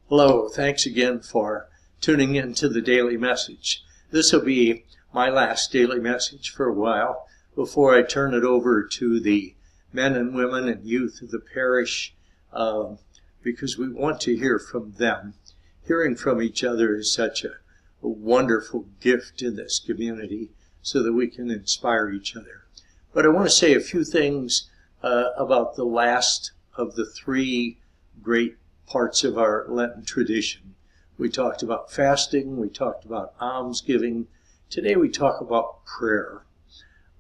Hello, thanks again for tuning in to the daily message. This will be my last daily message for a while before I turn it over to the men and women and youth of the parish, because we want to hear from them. Hearing from each other is such a wonderful gift in this community so that we can inspire each other. But I want to say a few things about the last of the three great parts of our Lenten tradition. We talked about fasting, we talked about almsgiving. Today we talk about prayer.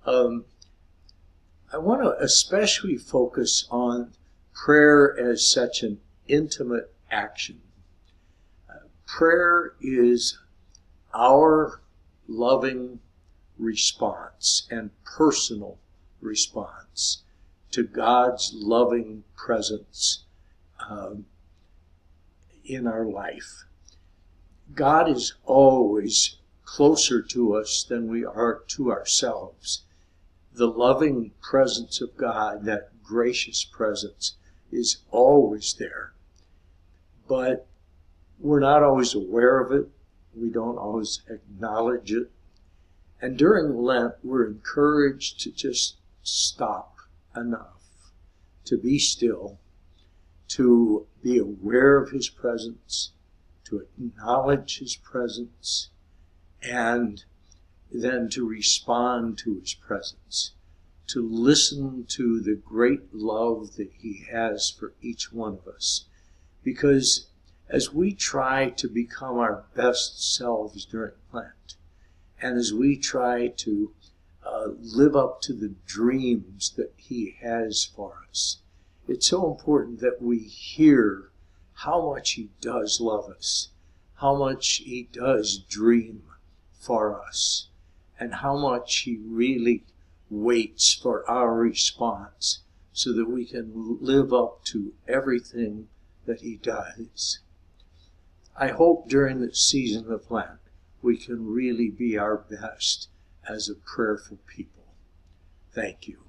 I want to especially focus on prayer as such an intimate action. Prayer is our loving response and personal response to God's loving presence in our life. God is always closer to us than we are to ourselves. The loving presence of God, that gracious presence, is always there. But we're not always aware of it. We don't always acknowledge it. And during Lent, we're encouraged to just stop enough, to be still, to be aware of His presence, to acknowledge His presence, and then to respond to His presence, to listen to the great love that He has for each one of us. Because as we try to become our best selves during Lent, and as we try to live up to the dreams that He has for us, it's so important that we hear how much He does love us, how much He does dream for us, and how much He really waits for our response so that we can live up to everything that He does. I hope during the season of Lent we can really be our best as a prayerful people. Thank you.